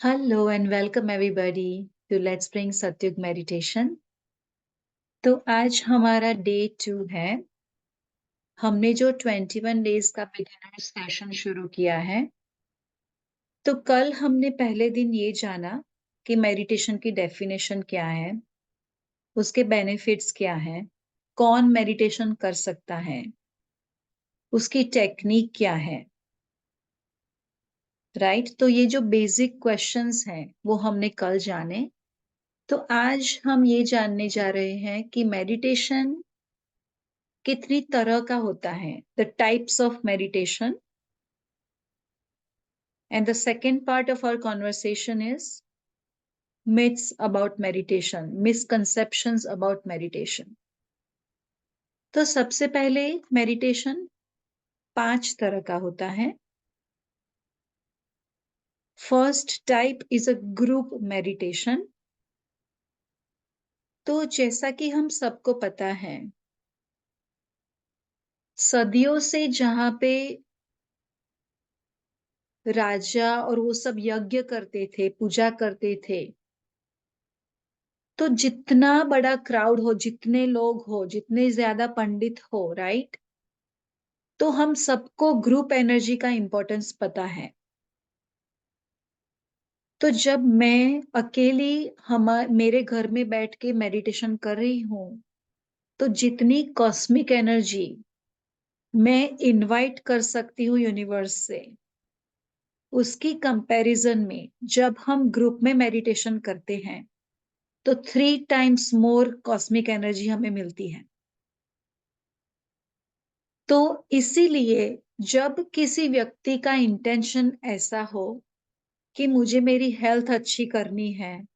Hello and welcome everybody to Let's Bring Satyug Meditation। तो आज हमारा डे 2 है। हमने जो 21 डेज का बिगिनर सेशन शुरू किया है, तो कल हमने पहले दिन ये जाना कि मेडिटेशन की डेफिनेशन क्या है, उसके बेनिफिट्स क्या है, कौन मेडिटेशन कर सकता है, उसकी टेक्निक क्या है, राइट। तो ये जो बेसिक क्वेश्चंस हैं वो हमने कल जाने। तो आज हम ये जानने जा रहे हैं कि मेडिटेशन कितनी तरह का होता है, the types of meditation. And the second part of our conversation is myths about meditation, misconceptions about meditation. तो सबसे पहले मेडिटेशन 5 तरह का होता है। First type is a group meditation. तो जैसा कि हम सबको पता है, सदियों से जहां पे राजा और वो सब यज्ञ करते थे, पूजा करते थे, तो जितना बड़ा क्राउड हो, जितने लोग हो, जितने ज्यादा पंडित हो, राइट, तो हम सबको ग्रुप एनर्जी का इंपॉर्टेंस पता है। तो जब मैं अकेली मेरे घर में बैठ के मेडिटेशन कर रही हूं, तो जितनी कॉस्मिक एनर्जी मैं इनवाइट कर सकती हूँ यूनिवर्स से, उसकी कंपैरिजन में जब हम ग्रुप में मेडिटेशन करते हैं, तो 3 टाइम्स मोर कॉस्मिक एनर्जी हमें मिलती है। तो इसीलिए जब किसी व्यक्ति का इंटेंशन ऐसा हो कि मुझे मेरी हेल्थ अच्छी करनी है,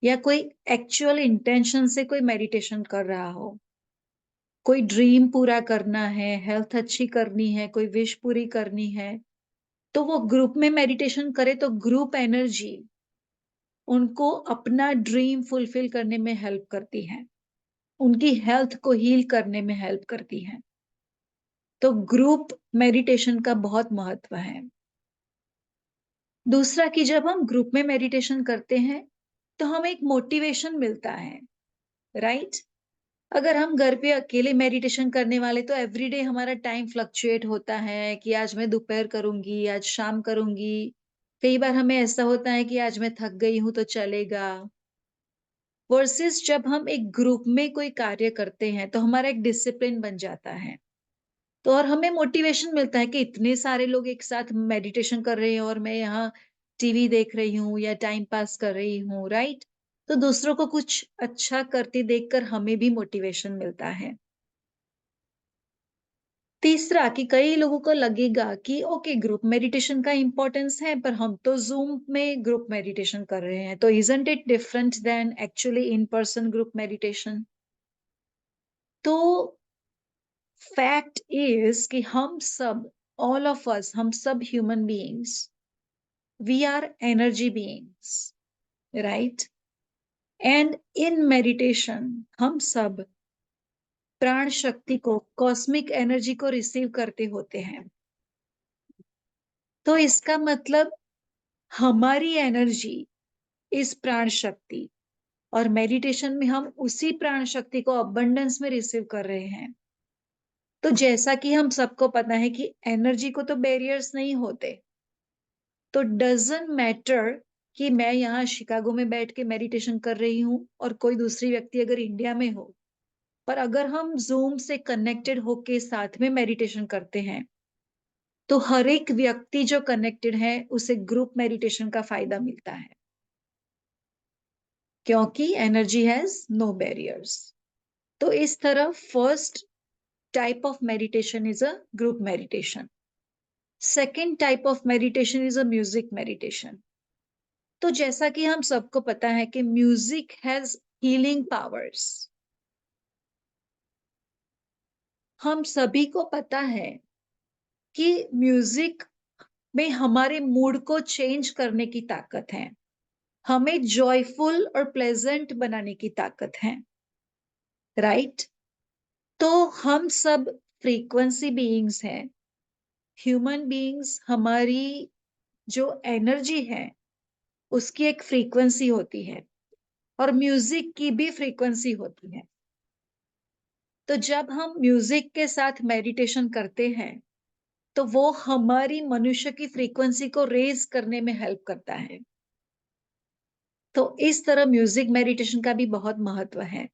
या कोई एक्चुअल इंटेंशन से कोई मेडिटेशन कर रहा हो, कोई ड्रीम पूरा करना है, हेल्थ अच्छी करनी है, कोई विश पूरी करनी है, तो वो ग्रुप में मेडिटेशन करे तो ग्रुप एनर्जी उनको अपना ड्रीम फुलफिल करने में हेल्प करती है, उनकी हेल्थ को हील करने में हेल्प करती है। तो ग्रुप मेडिटेशन का बहुत महत्व है। दूसरा कि जब हम ग्रुप में मेडिटेशन करते हैं, तो हमें एक मोटिवेशन मिलता है, राइट। अगर हम घर पे अकेले मेडिटेशन करने वाले, तो एवरीडे हमारा टाइम फ्लक्चुएट होता है कि आज मैं दोपहर करूंगी, आज शाम करूंगी। कई बार हमें ऐसा होता है कि आज मैं थक गई हूं तो चलेगा। वर्सेस जब हम एक ग्रुप में कोई कार्य करते हैं, तो हमारा एक डिसिप्लिन बन जाता है। तो और हमें मोटिवेशन मिलता है कि इतने सारे लोग एक साथ मेडिटेशन कर रहे हैं और मैं यहाँ टीवी देख रही हूँ या टाइम पास कर रही हूँ, राइट। तो दूसरों को कुछ अच्छा करते देखकर हमें भी मोटिवेशन मिलता है। तीसरा कि कई लोगों को लगेगा कि ओके, ग्रुप मेडिटेशन का इंपॉर्टेंस है, पर हम तो जूम में ग्रुप मेडिटेशन कर रहे हैं, तो isn't it different then actually in person group meditation. तो फैक्ट इज कि हम सब, ऑल ऑफ अस, हम सब human beings, we are energy beings, right. And in meditation हम सब प्राण शक्ति को, कॉस्मिक एनर्जी को रिसीव करते होते हैं। तो इसका मतलब हमारी एनर्जी इस प्राण शक्ति, और मेडिटेशन में हम उसी प्राण शक्ति को अबंडेंस में रिसीव कर रहे हैं। तो जैसा कि हम सबको पता है कि एनर्जी को तो बैरियर्स नहीं होते, तो डजंट मैटर कि मैं यहाँ शिकागो में बैठ के मेडिटेशन कर रही हूँ और कोई दूसरी व्यक्ति अगर इंडिया में हो, पर अगर हम जूम से कनेक्टेड होके साथ में मेडिटेशन करते हैं, तो हर एक व्यक्ति जो कनेक्टेड है उसे ग्रुप मेडिटेशन का फायदा मिलता है, क्योंकि एनर्जी हैज नो बैरियर्स। तो इस तरह first type of meditation is a group meditation. Second type of meditation is a music meditation. तो जैसा कि हम सबको पता है कि म्यूजिक हैज हीलिंग पावर्स। हम सभी को पता है कि म्यूजिक में हमारे मूड को चेंज करने की ताकत है, हमें जॉयफुल और प्लेजेंट बनाने की ताकत है, राइट। तो हम सब फ्रीक्वेंसी बीइंग्स हैं, ह्यूमन बीइंग्स। हमारी जो एनर्जी है उसकी एक फ्रीक्वेंसी होती है और म्यूजिक की भी फ्रीक्वेंसी होती है। तो जब हम म्यूजिक के साथ मेडिटेशन करते हैं तो वो हमारी मनुष्य की फ्रीक्वेंसी को रेज करने में हेल्प करता है। तो इस तरह म्यूजिक मेडिटेशन का भी बहुत महत्व है।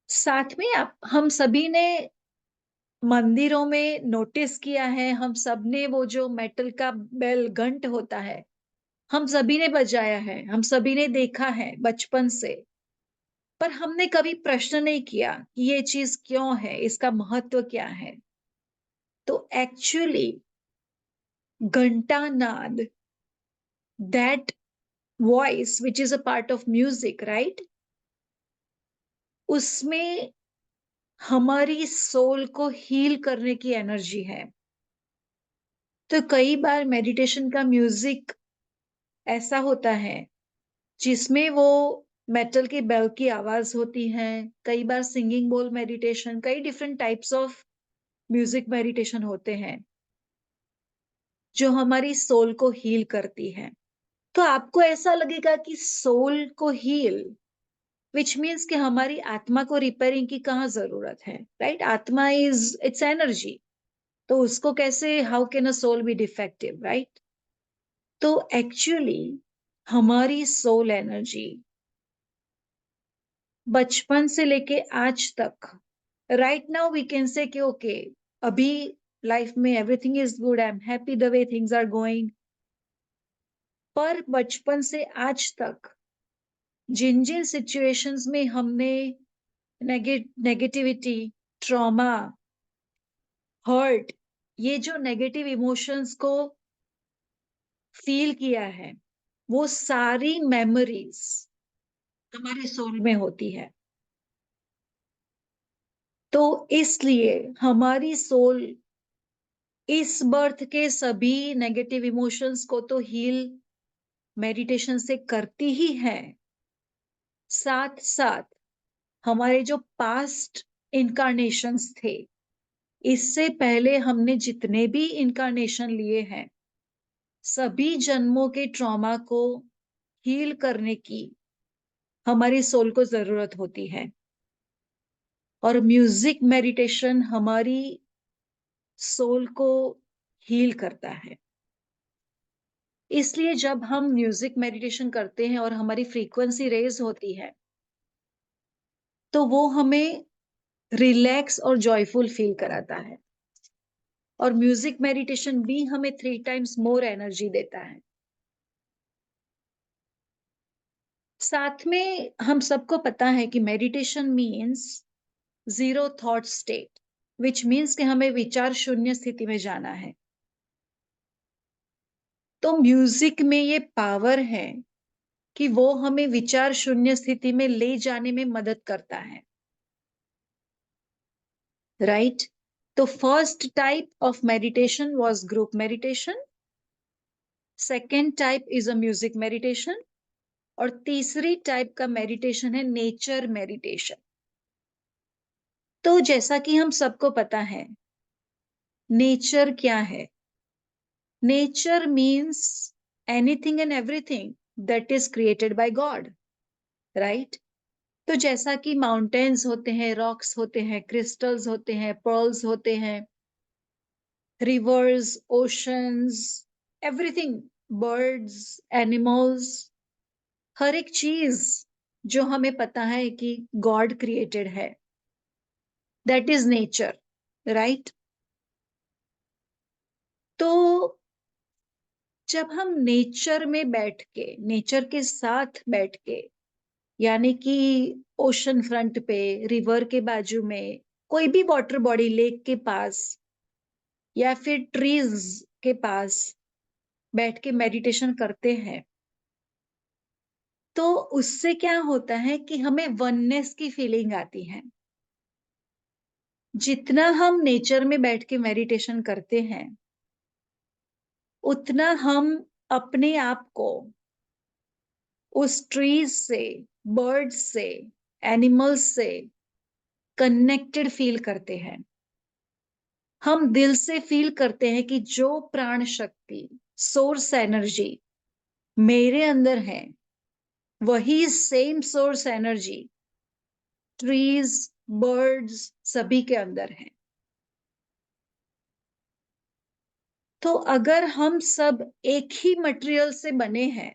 साथ में आप हम सभी ने मंदिरों में नोटिस किया है, हम सब ने वो जो मेटल का बेल घंट होता है, हम सभी ने बजाया है, हम सभी ने देखा है बचपन से। पर हमने कभी प्रश्न नहीं किया कि ये चीज क्यों है, इसका महत्व क्या है। तो एक्चुअली घंटा नाद, that voice which is a part of music, right, उसमें हमारी सोल को हील करने की एनर्जी है। तो कई बार मेडिटेशन का म्यूजिक ऐसा होता है जिसमें वो मेटल की बेल की आवाज होती है। कई बार सिंगिंग बोल मेडिटेशन, कई different types of music meditation होते हैं जो हमारी सोल को हील करती है। तो आपको ऐसा लगेगा कि सोल को हील, विच मीन्स कि हमारी आत्मा को रिपेयरिंग की कहाँ जरूरत है, राइट? आत्मा इज इट्स एनर्जी, तो उसको कैसे, how can a soul be defective, right? तो एक्चुअली हमारी सोल एनर्जी बचपन से लेके आज तक, राइट नाउ वी कैन से कि ओके, अभी लाइफ में everything is good, I am happy the way things are going. पर बचपन से आज तक जिन जिन सिचुएशंस में हमने नेगेटिविटी, ट्रॉमा, हर्ट, ये जो नेगेटिव इमोशंस को फील किया है, वो सारी मेमोरीज हमारे सोल में होती है। तो इसलिए हमारी सोल इस बर्थ के सभी नेगेटिव इमोशंस को तो हील मेडिटेशन से करती ही है, साथ साथ हमारे जो पास्ट इनकारनेशंस थे, इससे पहले हमने जितने भी इनकारनेशन लिए हैं, सभी जन्मों के ट्रॉमा को हील करने की हमारी सोल को जरूरत होती है। और म्यूजिक मेडिटेशन हमारी सोल को हील करता है। इसलिए जब हम म्यूजिक मेडिटेशन करते हैं और हमारी फ्रीक्वेंसी रेज होती है तो वो हमें रिलैक्स और जॉयफुल फील कराता है। और म्यूजिक मेडिटेशन भी हमें 3 टाइम्स मोर एनर्जी देता है। साथ में हम सबको पता है कि meditation means zero thought state, विच मीन्स कि हमें विचार शून्य स्थिति में जाना है। तो म्यूजिक में ये पावर है कि वो हमें विचार शून्य स्थिति में ले जाने में मदद करता है, राइट? तो first type of meditation was group meditation, second type is a music meditation, और तीसरी टाइप का मेडिटेशन है नेचर मेडिटेशन। तो जैसा कि हम सबको पता है, नेचर क्या है? Nature means anything and everything that is created by God, right? तो जैसा कि माउंटेन्स होते हैं, रॉक्स होते हैं, क्रिस्टल्स होते हैं, पर्ल्स होते हैं, rivers, oceans, everything, birds, animals, हर एक चीज जो हमें पता है कि गॉड क्रिएटेड है, दैट इज नेचर, राइट? तो जब हम नेचर में बैठ के, नेचर के साथ बैठ के, यानी कि ओशन फ्रंट पे, रिवर के बाजू में, कोई भी वाटर बॉडी, लेक के पास या फिर ट्रीज के पास बैठ के मेडिटेशन करते हैं, तो उससे क्या होता है कि हमें वननेस की फीलिंग आती है। जितना हम नेचर में बैठ के मेडिटेशन करते हैं उतना हम अपने आप को उस ट्रीज से, बर्ड्स से, एनिमल्स से कनेक्टेड फील करते हैं। हम दिल से फील करते हैं कि जो प्राण शक्ति, सोर्स एनर्जी मेरे अंदर है, वही same source energy trees, birds सभी के अंदर है। तो अगर हम सब एक ही मटेरियल से बने हैं,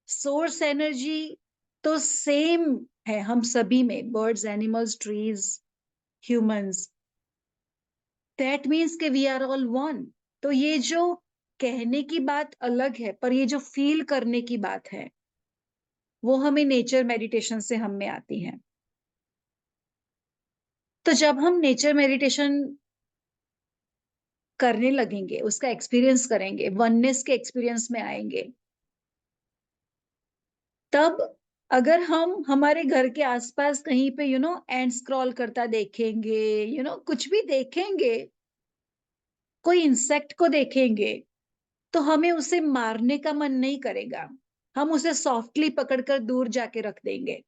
सोर्स एनर्जी तो सेम है हम सभी में, birds, animals, trees, humans, that means कि वी आर ऑल वन। तो ये जो कहने की बात अलग है, पर ये जो फील करने की बात है, वो हमें नेचर मेडिटेशन से हम में आती है। तो जब हम नेचर मेडिटेशन करने लगेंगे, उसका एक्सपीरियंस करेंगे, वननेस के एक्सपीरियंस में आएंगे, तब अगर हम हमारे घर के आसपास कहीं पे एंड स्क्रॉल करता देखेंगे, कुछ भी देखेंगे, कोई इंसेक्ट को देखेंगे, तो हमें उसे मारने का मन नहीं करेगा। हम उसे सॉफ्टली पकड़कर दूर जाके रख देंगे।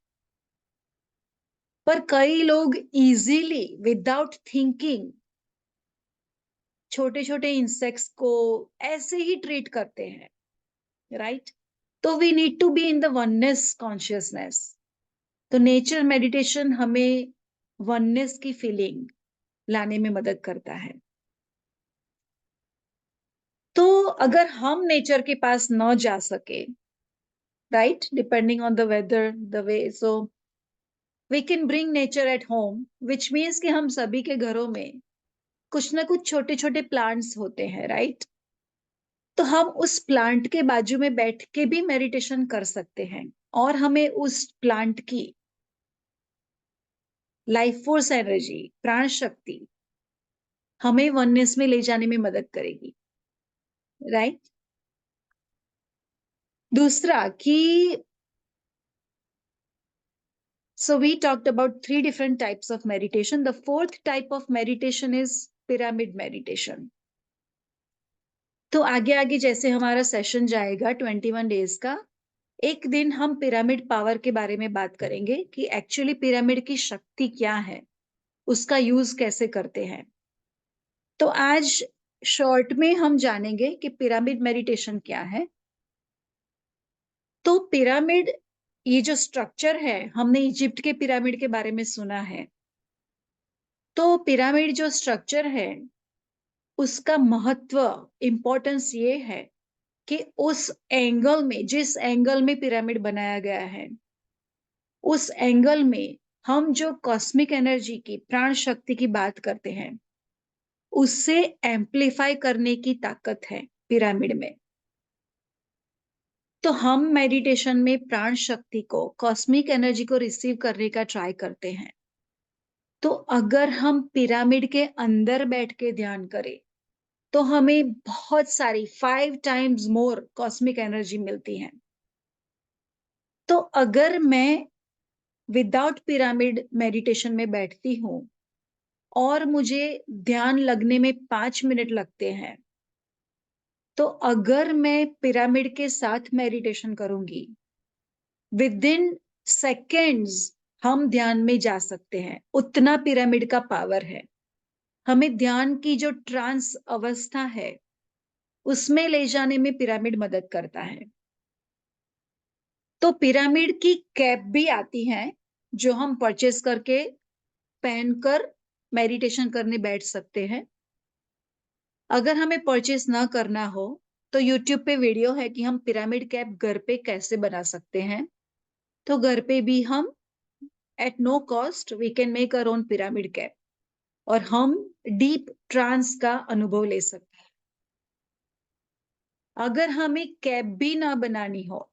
पर कई लोग इजीली विदाउट थिंकिंग छोटे छोटे इंसेक्ट्स को ऐसे ही ट्रीट करते हैं, राइट? तो we need to be in the oneness consciousness. तो नेचर मेडिटेशन हमें वननेस की फीलिंग लाने में मदद करता है। तो अगर हम नेचर के पास न जा सके, right, depending on the weather, the way, so we can bring nature at home, which means कि हम सभी के घरों में कुछ ना कुछ छोटे छोटे प्लांट्स होते हैं, राइट? तो हम उस प्लांट के बाजू में बैठ के भी मेडिटेशन कर सकते हैं, और हमें उस प्लांट की लाइफ फोर्स एनर्जी, प्राण शक्ति हमें वननेस में ले जाने में मदद करेगी, राइट? दूसरा कि so we talked about three different types of meditation. The fourth type of meditation is pyramid meditation. तो आगे आगे जैसे हमारा सेशन जाएगा 21 डेज का, एक दिन हम पिरामिड पावर के बारे में बात करेंगे कि एक्चुअली पिरामिड की शक्ति क्या है, उसका यूज कैसे करते हैं। तो आज शॉर्ट में हम जानेंगे कि पिरामिड मेडिटेशन क्या है। तो पिरामिड, ये जो स्ट्रक्चर है, हमने इजिप्ट के पिरामिड के बारे में सुना है। तो पिरामिड जो स्ट्रक्चर है, उसका महत्व, इंपॉर्टेंस ये है कि उस एंगल में, जिस एंगल में पिरामिड बनाया गया है, उस एंगल में हम जो कॉस्मिक एनर्जी की, प्राण शक्ति की बात करते हैं, उससे एम्प्लीफाई करने की ताकत है पिरामिड में। तो हम मेडिटेशन में प्राण शक्ति को, कॉस्मिक एनर्जी को रिसीव करने का ट्राई करते हैं। तो अगर हम पिरामिड के अंदर बैठ के ध्यान करें, तो हमें बहुत सारी 5 टाइम्स मोर कॉस्मिक एनर्जी मिलती है। तो अगर मैं विदाउट पिरामिड मेडिटेशन में बैठती हूँ और मुझे ध्यान लगने में 5 मिनट लगते हैं, तो अगर मैं पिरामिड के साथ मेडिटेशन करूंगी, विद इन सेकेंड्स हम ध्यान में जा सकते हैं। उतना पिरामिड का पावर है। हमें ध्यान की जो ट्रांस अवस्था है, उसमें ले जाने में पिरामिड मदद करता है। तो पिरामिड की कैप भी आती है, जो हम परचेस करके पहनकर मेडिटेशन करने बैठ सकते हैं। अगर हमें परचेस ना करना हो, तो यूट्यूब पे वीडियो है कि हम पिरामिड कैप घर पे कैसे बना सकते हैं। तो घर पे भी हम at no cost we can make our own pyramid cap, और हम डीप ट्रांस का अनुभव ले सकते हैं। अगर हमें कैप भी ना बनानी हो,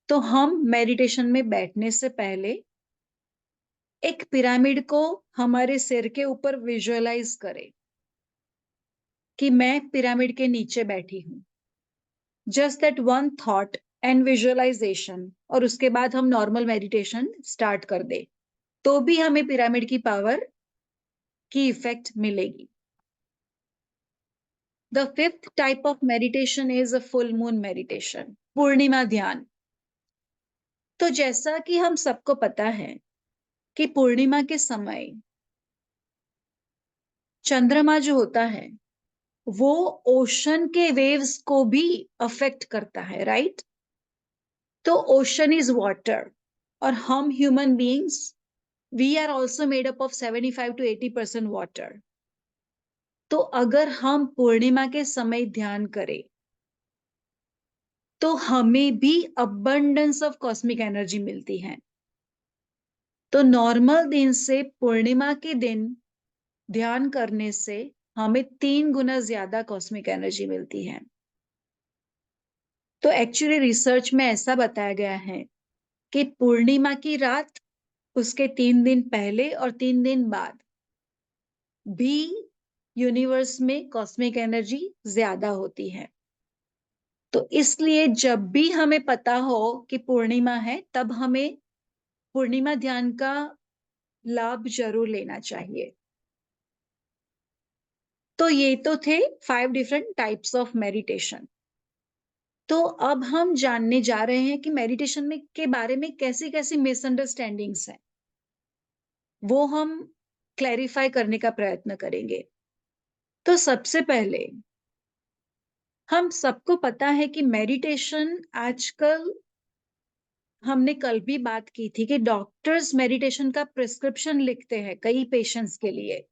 तो हम मेडिटेशन में बैठने से पहले एक पिरामिड को हमारे सिर के ऊपर विजुअलाइज करें कि मैं पिरामिड के नीचे बैठी हूं। Just that one thought and visualisation, और उसके बाद हम नॉर्मल मेडिटेशन स्टार्ट कर दे, तो भी हमें पिरामिड की पावर की इफेक्ट मिलेगी। The fifth type of meditation is a full moon meditation, पूर्णिमा ध्यान। तो जैसा कि हम सबको पता है कि पूर्णिमा के समय चंद्रमा जो होता है वो ओशन के वेव्स को भी अफेक्ट करता है, राइट? तो ओशन इज वाटर और हम human beings we are also made up of 75 to 80% water. तो अगर हम पूर्णिमा के समय ध्यान करें तो हमें भी अबंडेंस ऑफ कॉस्मिक एनर्जी मिलती है। तो नॉर्मल दिन से पूर्णिमा के दिन ध्यान करने से हमें 3 गुना ज्यादा कॉस्मिक एनर्जी मिलती है। तो एक्चुअली रिसर्च में ऐसा बताया गया है कि पूर्णिमा की रात, उसके 3 दिन पहले और 3 दिन बाद भी यूनिवर्स में कॉस्मिक एनर्जी ज्यादा होती है। तो इसलिए जब भी हमें पता हो कि पूर्णिमा है तब हमें पूर्णिमा ध्यान का लाभ जरूर लेना चाहिए। तो ये तो थे 5 डिफरेंट टाइप्स ऑफ मेडिटेशन। तो अब हम जानने जा रहे हैं कि मेडिटेशन में के बारे में कैसी कैसी मिसअंडरस्टैंडिंग्स हैं, वो हम क्लैरिफाई करने का प्रयत्न करेंगे। तो सबसे पहले हम सबको पता है कि मेडिटेशन आजकल, हमने कल भी बात की थी कि डॉक्टर्स मेडिटेशन का प्रिस्क्रिप्शन लिखते हैं कई पेशेंट्स के लिए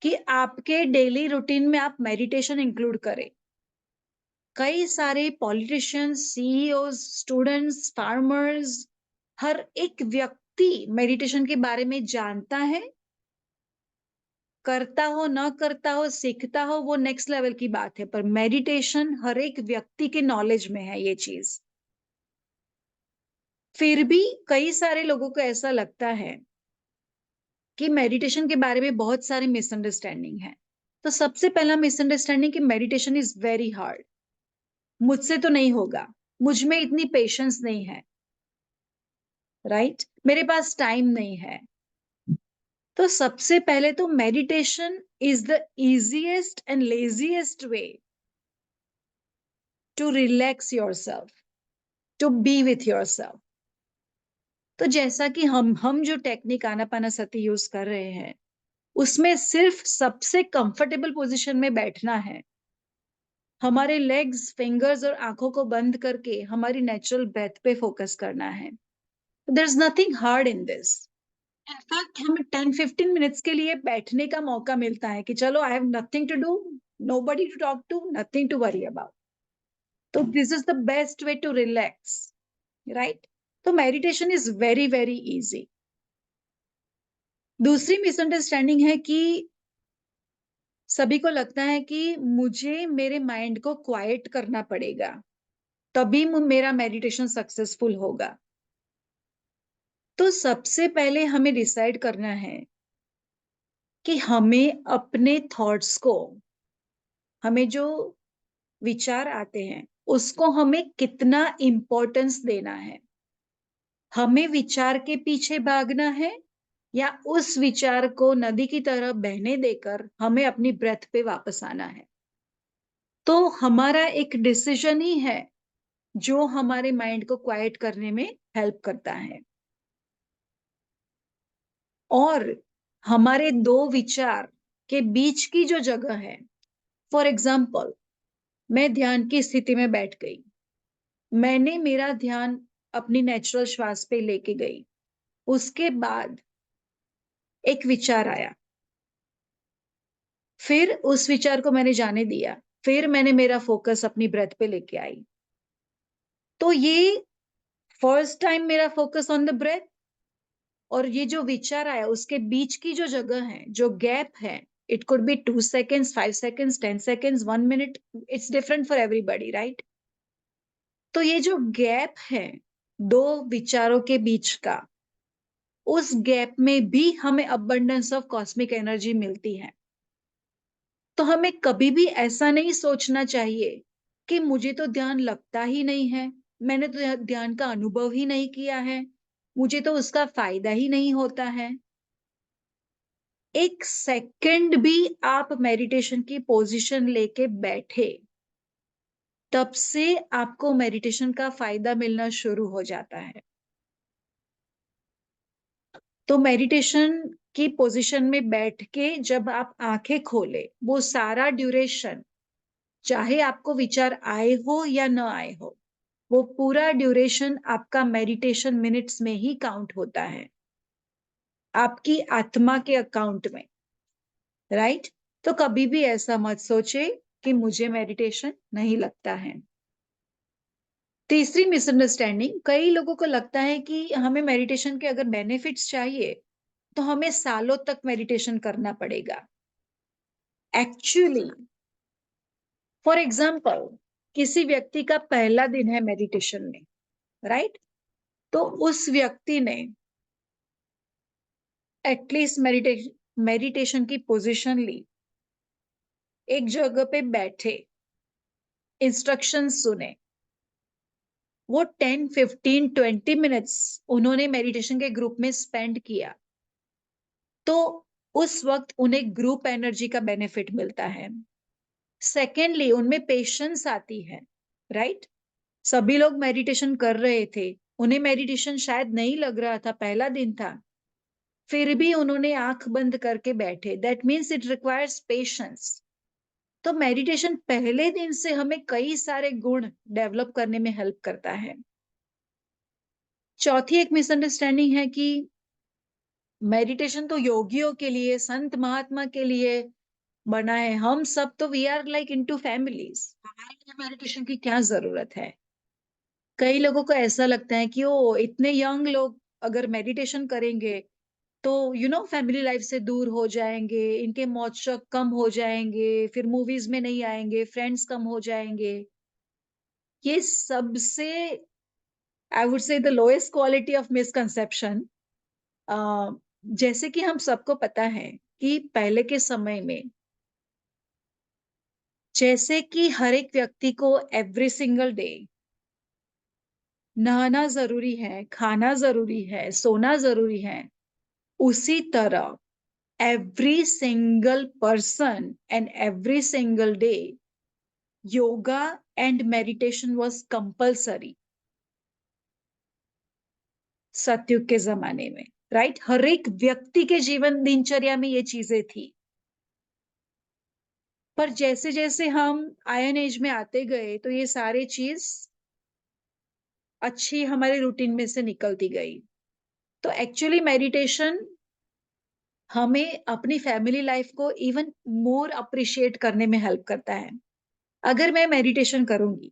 कि आपके डेली रूटीन में आप मेडिटेशन इंक्लूड करें। कई सारे पॉलिटिशियंस, सीईओ, स्टूडेंट्स, फार्मर्स, हर एक व्यक्ति मेडिटेशन के बारे में जानता है। करता हो न करता हो, सीखता हो, वो नेक्स्ट लेवल की बात है, पर मेडिटेशन हर एक व्यक्ति के नॉलेज में है ये चीज। फिर भी कई सारे लोगों को ऐसा लगता है कि मेडिटेशन के बारे में बहुत सारी मिसअंडरस्टैंडिंग है। तो सबसे पहला मिसअंडरस्टैंडिंग कि मेडिटेशन इज वेरी हार्ड, मुझसे तो नहीं होगा, मुझ में इतनी पेशेंस नहीं है, राइट? मेरे पास टाइम नहीं है। तो सबसे पहले तो meditation is the easiest and laziest way to relax yourself, to be with yourself. तो जैसा कि हम जो टेक्निक आनापानासती यूज कर रहे हैं उसमें सिर्फ सबसे कंफर्टेबल पोजीशन में बैठना है, हमारे लेग्स, फिंगर्स और आंखों को बंद करके हमारी नेचुरल ब्रेथ पे फोकस करना है। There is nothing hard in this. In fact हमें 10-15 मिनट्स के लिए बैठने का मौका मिलता है कि चलो I have nothing to do, nobody to talk to, nothing to worry about. तो this is the best way to relax, right? तो meditation is very very easy. दूसरी मिसअंडरस्टैंडिंग है कि सभी को लगता है कि मुझे मेरे माइंड को क्वाइट करना पड़ेगा तभी मेरा मेडिटेशन सक्सेसफुल होगा। तो सबसे पहले हमें डिसाइड करना है कि हमें अपने थॉट्स को, हमें जो विचार आते हैं उसको हमें कितना इंपॉर्टेंस देना है। हमें विचार के पीछे भागना है या उस विचार को नदी की तरह बहने देकर हमें अपनी ब्रेथ पे वापस आना है। तो हमारा एक डिसीजन ही है जो हमारे माइंड को क्वाइट करने में हेल्प करता है। और हमारे दो विचार के बीच की जो जगह है, फॉर एग्जाम्पल मैं ध्यान की स्थिति में बैठ गई, मैंने मेरा ध्यान अपनी नेचुरल श्वास पे लेके गई, उसके बाद एक विचार आया, फिर उस विचार को मैंने जाने दिया, फिर मैंने मेरा फोकस अपनी ब्रेथ पे लेके आई। तो ये फर्स्ट टाइम मेरा फोकस ऑन द ब्रेथ और ये जो विचार आया उसके बीच की जो जगह है, जो गैप है, it could be 2 seconds, 5 seconds, 10 seconds, 1 minute, it's different for everybody, right? तो ये जो गैप है दो विचारों के बीच का, उस गैप में भी हमें अबंडेंस ऑफ कॉस्मिक एनर्जी मिलती है। तो हमें कभी भी ऐसा नहीं सोचना चाहिए कि मुझे तो ध्यान लगता ही नहीं है, मैंने तो ध्यान का अनुभव ही नहीं किया है, मुझे तो उसका फायदा ही नहीं होता है। एक सेकंड भी आप मेडिटेशन की पोजीशन लेके बैठे तब से आपको मेडिटेशन का फायदा मिलना शुरू हो जाता है। तो मेडिटेशन की पोजीशन में बैठ के जब आप आंखें खोले, वो सारा ड्यूरेशन, चाहे आपको विचार आए हो या न आए हो, वो पूरा ड्यूरेशन आपका मेडिटेशन मिनट्स में ही काउंट होता है, आपकी आत्मा के अकाउंट में, राइट? तो कभी भी ऐसा मत सोचे कि मुझे मेडिटेशन नहीं लगता है। तीसरी मिसअंडरस्टैंडिंग, कई लोगों को लगता है कि हमें मेडिटेशन के अगर बेनिफिट्स चाहिए तो हमें सालों तक मेडिटेशन करना पड़ेगा। एक्चुअली, फॉर एग्जाम्पल, किसी व्यक्ति का पहला दिन है मेडिटेशन में, राइट? तो उस व्यक्ति ने एटलीस्ट मेडिटेशन की पोजीशन ली, एक जगह पे बैठे, इंस्ट्रक्शंस सुने, वो 10, 15, 20 मिनट्स उन्होंने मेडिटेशन के ग्रुप में स्पेंड किया, तो उस वक्त उन्हें ग्रुप एनर्जी का बेनिफिट मिलता है। सेकेंडली, उनमें पेशेंस आती है, राइट? सभी लोग मेडिटेशन कर रहे थे, उन्हें मेडिटेशन शायद नहीं लग रहा था, पहला दिन था, फिर भी उन्होंने आंख बंद करके बैठे। That means it requires patience. तो मेडिटेशन पहले दिन से हमें कई सारे गुण डेवलप करने में हेल्प करता है। चौथी एक मिसअंडरस्टैंडिंग है कि मेडिटेशन तो योगियों के लिए, संत महात्मा के लिए बना है, हम सब तो we are like into families, हमारे लिए मेडिटेशन की क्या जरूरत है? कई लोगों को ऐसा लगता है कि ओ इतने यंग लोग अगर मेडिटेशन करेंगे तो फैमिली लाइफ से दूर हो जाएंगे, इनके मौज शौक कम हो जाएंगे, फिर मूवीज में नहीं आएंगे, फ्रेंड्स कम हो जाएंगे। ये सबसे, I would say, the lowest quality of misconception. जैसे कि हम सबको पता है कि पहले के समय में, जैसे कि हर एक व्यक्ति को एवरी सिंगल डे नहाना जरूरी है, खाना जरूरी है, सोना जरूरी है, उसी तरह every single person and every single day yoga and meditation was compulsory सतयुग के जमाने में, राइट? हर एक व्यक्ति के जीवन दिनचर्या में ये चीजें थी। पर जैसे जैसे हम आयन एज में आते गए तो ये सारी चीज अच्छी हमारे रूटीन में से निकलती गई। तो एक्चुअली मेडिटेशन हमें अपनी फैमिली लाइफ को इवन मोर अप्रिशिएट करने में हेल्प करता है। अगर मैं मेडिटेशन करूंगी,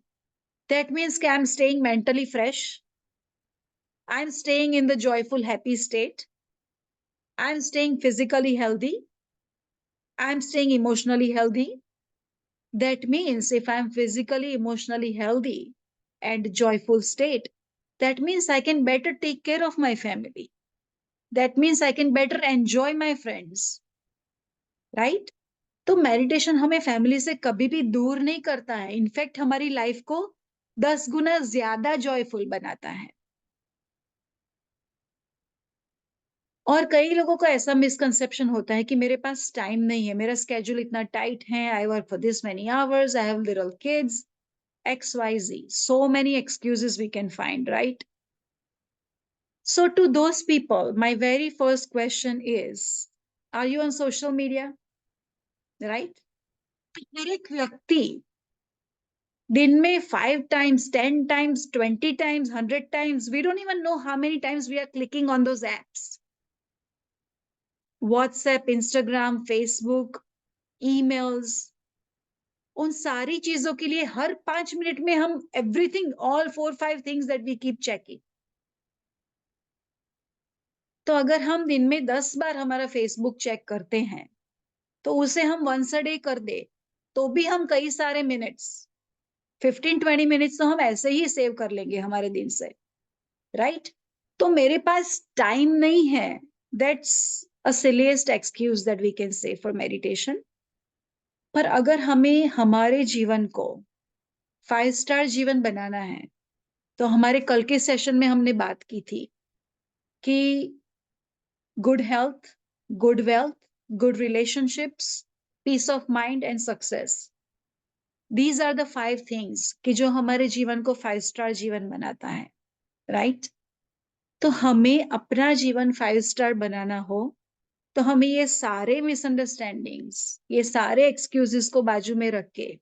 that means I'm staying mentally fresh. I'm staying in the joyful, happy state. I'm staying physically healthy. I'm staying emotionally healthy. That means if I'm physically, emotionally healthy and joyful state, that means I can better take care of my family. That means I can better enjoy my friends. Right? तो meditation हमें family से कभी भी दूर नहीं करता है, in fact हमारी लाइफ को 10 गुना ज्यादा जॉयफुल बनाता है। और कई लोगों को ऐसा मिसकंसेप्शन होता है कि मेरे पास टाइम नहीं है, मेरा स्केड्यूल इतना टाइट है, I work for this many hours, I have little kids, XYZ, so many excuses we can find, right? So to those people, my very first question is, are you on social media? Right? हर एक व्यक्ति दिन में 5 times, 10 times, 20 times, 100 times, we don't even know how many times we are clicking on those apps. WhatsApp, Instagram, Facebook, emails, उन सारी चीजों के लिए हर 5 मिनट में हम everything, all 4, 5 things that we keep checking. तो अगर हम दिन में 10 बार हमारा फेसबुक चेक करते हैं, तो उसे हम वंस अ डे कर दे, तो भी हम कई सारे मिनट्स, 15, 20 मिनट्स तो हम ऐसे ही सेव कर लेंगे हमारे दिन से, राइट? तो मेरे पास टाइम नहीं है, that's a silliest excuse that we can say for meditation. पर अगर हमें हमारे जीवन को 5 स्टार जीवन बनाना है, तो हमारे कल के सेशन में हमने बात की थी कि good health, good wealth, good relationships, peace of mind and success, these are the 5 things कि जो हमारे जीवन को 5 स्टार जीवन बनाता है, राइट? तो हमें अपना जीवन 5 स्टार बनाना हो तो हमें ये सारे मिसअंडरस्टैंडिंग्स, ये सारे एक्सक्यूज़ेज़ को बाजू में रख के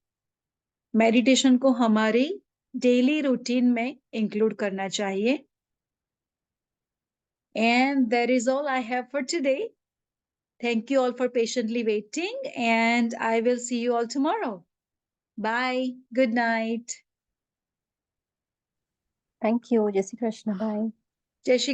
मेडिटेशन को हमारी डेली रूटीन में इंक्लूड करना चाहिए। And that is all I have for today. Thank you all for patiently waiting, and I will see you all tomorrow. Bye. Good night. Thank you. जय Shri Krishna. Bye. Jai Shri